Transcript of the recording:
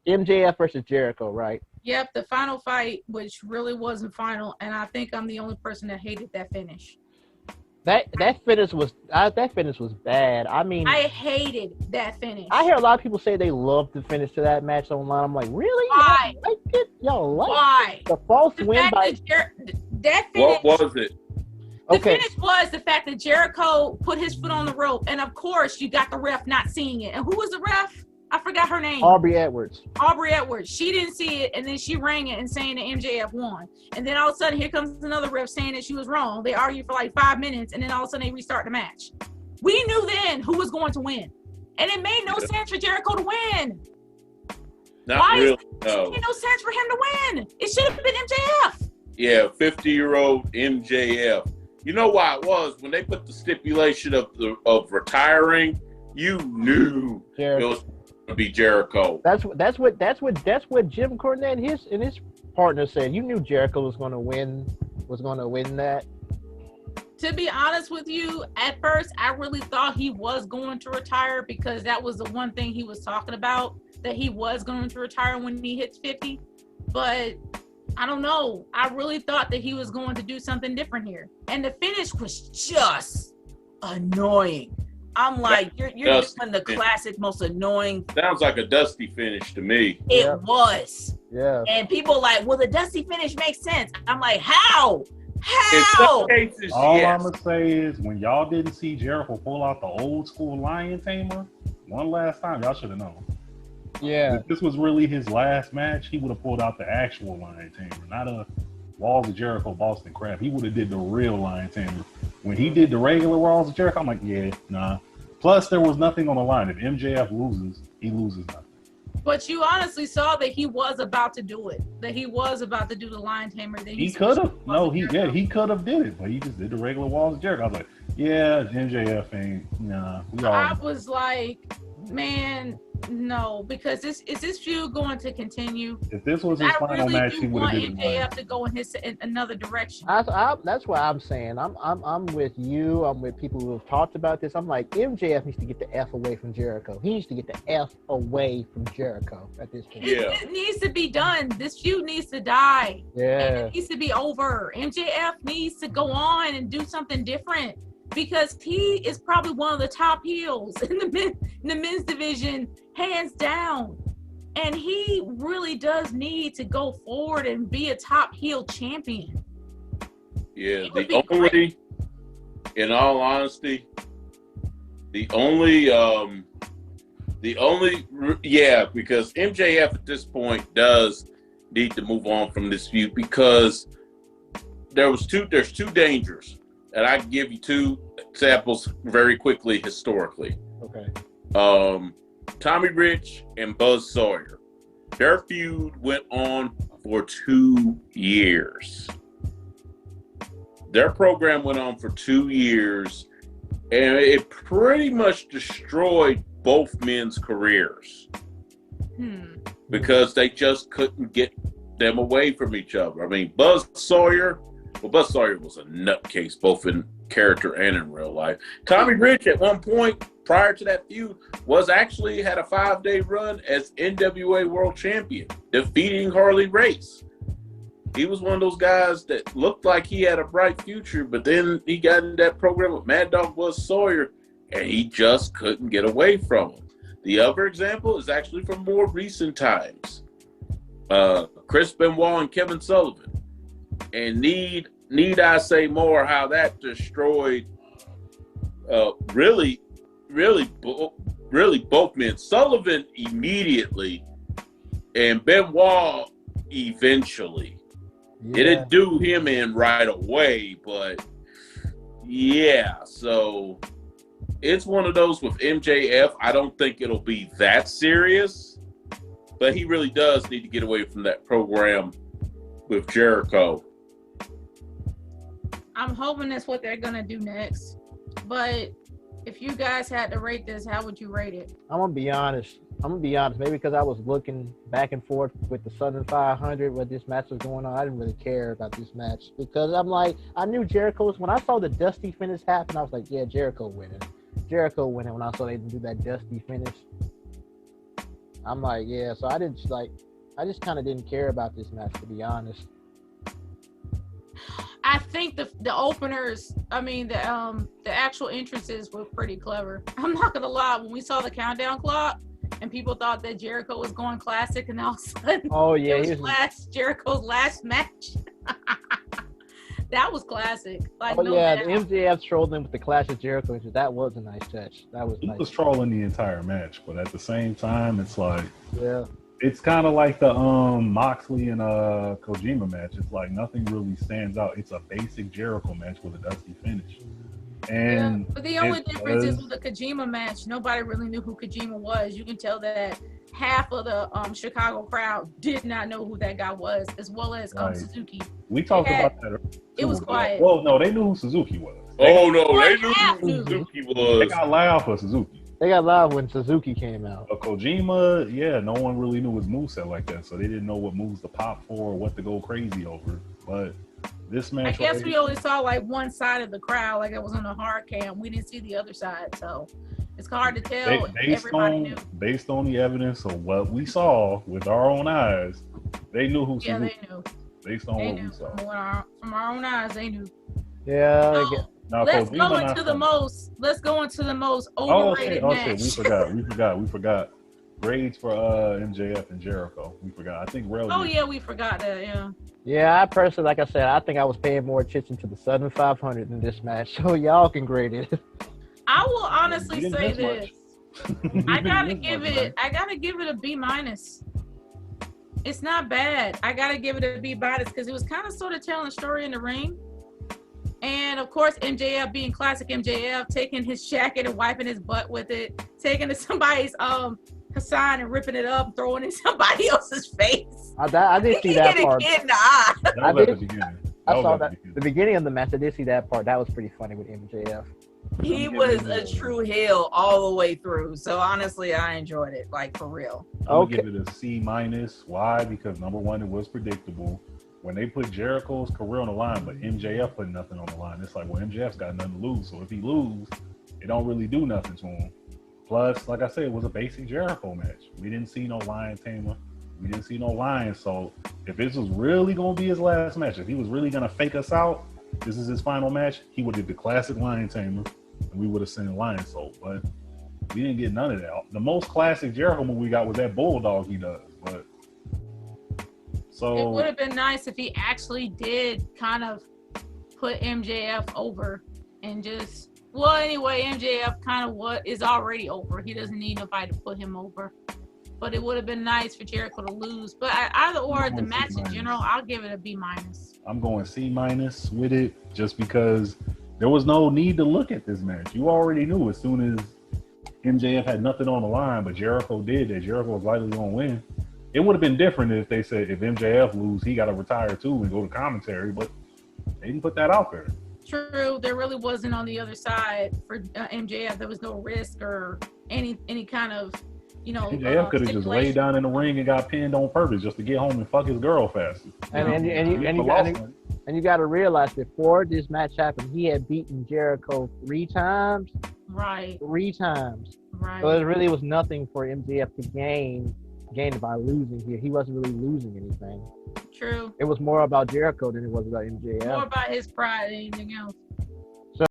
MJF versus Jericho, right? Yep, the final fight, which really wasn't final, and I think I'm the only person that hated that finish. That finish was bad. I mean, I hated that finish. I hear a lot of people say they love the finish to that match online. I'm like, really? Why? Y'all like it? Y'all like Why? it? The false The win fact by that finish. What was it? The okay. finish was the fact that Jericho put his foot on the rope, and of course, you got the ref not seeing it. And who was the ref? I forgot her name. Aubrey Edwards. Aubrey Edwards. She didn't see it, and then she rang it and saying that MJF won. And then all of a sudden, here comes another ref saying that she was wrong. They argued for like 5 minutes, and then all of a sudden, they restart the match. We knew then who was going to win, and it made no sense for Jericho to win. Not really. It made no sense for him to win. It should have been MJF. Yeah, 50-year-old MJF. You know why it was? When they put the stipulation of retiring, you knew Jericho. it was going to be Jericho. That's what Jim Cornette and his partner said. You knew Jericho was going to win that. To be honest with you, at first I really thought he was going to retire because that was the one thing he was talking about, that he was going to retire when he hits 50. But I don't know. I really thought that he was going to do something different here. And the finish was just annoying. I'm like, you're doing the classic, most annoying. Sounds like a Dusty finish to me. It was. Yeah. And people like, well, the Dusty finish makes sense. I'm like, how? In some cases, All yes. I'm gonna say is, when y'all didn't see Jericho pull out the old school lion tamer one last time, y'all should have known. Yeah. If this was really his last match, he would have pulled out the actual lion tamer, not a Walls of Jericho Boston crap. He would have did the real lion tamer. When he did the regular Walls of Jericho, I'm like, yeah, nah. Plus, there was nothing on the line. If MJF loses, he loses nothing. But you honestly saw that he was about to do it. That he was about to do the lion tamer. That He could have. No, he could have did it, but he just did the regular Walls of Jericho. I was like, yeah, MJF ain't. Nah, I was like, man, no, because is this feud going to continue? If this was his final match, he would have did it. MJF to go in another direction. That's what I'm saying. I'm with you. I'm with people who have talked about this. I'm like, MJF needs to get the F away from Jericho. He needs to get the F away from Jericho at this point. Yeah. It needs to be done. This feud needs to die. Yeah. And it needs to be over. MJF needs to go on and do something different, because he is probably one of the top heels in the men's division, hands down. And he really does need to go forward and be a top heel champion. Yeah, in all honesty, because MJF at this point does need to move on from this feud, because there's two dangers. And I can give you two examples very quickly historically. Okay. Tommy Rich and Buzz Sawyer. Their feud went on for 2 years. Their program went on for 2 years, and it pretty much destroyed both men's careers. Because they just couldn't get them away from each other. I mean, Buzz Sawyer was a nutcase, both in character and in real life. Tommy Rich, at one point, prior to that feud, had a 5-day run as NWA World Champion, defeating Harley Race. He was one of those guys that looked like he had a bright future, but then he got in that program with Mad Dog Buzz Sawyer, and he just couldn't get away from him. The other example is actually from more recent times. Chris Benoit and Kevin Sullivan. And need I say more how that destroyed really both men. Sullivan immediately and Benoit eventually. Yeah. It didn't do him in right away, but yeah, so it's one of those with MJF. I don't think it'll be that serious, but he really does need to get away from that program with Jericho. I'm hoping that's what they're going to do next. But if you guys had to rate this, how would you rate it? I'm going to be honest. Maybe because I was looking back and forth with the Southern 500 where this match was going on. I didn't really care about this match because I'm like, I knew Jericho's. When I saw the Dusty finish happen, I was like, yeah, Jericho winning when I saw they do that Dusty finish. I'm like, yeah. So I just kind of didn't care about this match, to be honest. I think the openers, I mean the actual entrances were pretty clever. I'm not gonna lie, when we saw the countdown clock and people thought that Jericho was going classic, and all of a sudden, oh yeah, it was Jericho's last match. That was classic. Like, oh no yeah, doubt. the MJF trolled him with the Clash of Jericho. That was a nice touch. That was He nice. was trolling the entire match, but at the same time, it's like, Yeah. it's kind of like the Moxley and Kojima match. It's like nothing really stands out. It's a basic Jericho match with a dusty finish. And but the only difference is with the Kojima match, nobody really knew who Kojima was. You can tell that half of the Chicago crowd did not know who that guy was, as well as Suzuki. We talked about that. It was quiet. Well, no, they knew who Suzuki was. Oh no, they knew who Suzuki was. They got loud for Suzuki. They got loud when Suzuki came out. But Kojima, yeah, no one really knew his moveset like that, so they didn't know what moves to pop for or what to go crazy over. But this match, I guess we only saw like one side of the crowd, like it was on the hard cam. We didn't see the other side, so it's hard to tell. Everybody knew. Based on the evidence of what we saw with our own eyes, they knew who Suzuki was. Yeah, they knew. Based on what we saw. From our own eyes, they knew. Yeah. Now, let's go into the most overrated match. We forgot. Grades for MJF and Jericho. We forgot. I think we forgot that. Yeah. Yeah, I personally, like I said, I think I was paying more attention to the Southern 500 in this match, so y'all can grade it. I will honestly say this. I gotta give it a B minus. It's not bad. I gotta give it a B minus because it was kind of sort of telling a story in the ring. And of course, MJF being classic MJF, taking his jacket and wiping his butt with it, taking to somebody's Hassan and ripping it up, throwing it in somebody else's face. I did see that part. In the eye. I saw that the beginning of the match. I did see that part. That was pretty funny with MJF. He was a true heel all the way through. So honestly, I enjoyed it, like for real. I'm gonna give it a C minus. Why? Because number one, it was predictable. When they put Jericho's career on the line, but MJF put nothing on the line, it's like, well, MJF's got nothing to lose. So if he lose, it don't really do nothing to him. Plus, like I said, it was a basic Jericho match. We didn't see no lion tamer. We didn't see no lion. So if this was really going to be his last match, if he was really going to fake us out, this is his final match, he would have did the classic lion tamer, and we would have seen lion soul. But we didn't get none of that. The most classic Jericho move we got was that bulldog he does. But so it would have been nice if he actually did kind of put MJF over and just. Well, anyway, MJF kind of is already over. He doesn't need nobody to put him over. But it would have been nice for Jericho to lose. But either or, the match in general, I'll give it a B minus. I'm going C minus with it just because there was no need to look at this match. You already knew as soon as MJF had nothing on the line, but Jericho did that. Jericho was likely going to win. It would have been different if they said if MJF lose, he got to retire too and go to commentary. But they didn't put that out there. True, there really wasn't on the other side for MJF. There was no risk or any kind of, MJF could have just laid down in the ring and got pinned on purpose just to get home and fuck his girl faster. And you got to realize before this match happened, he had beaten Jericho 3 times. Right. 3 times. Right. So it really was nothing for MJF to gain by losing here. He wasn't really losing anything. True. It was more about Jericho than it was about MJF. More about his pride than anything else.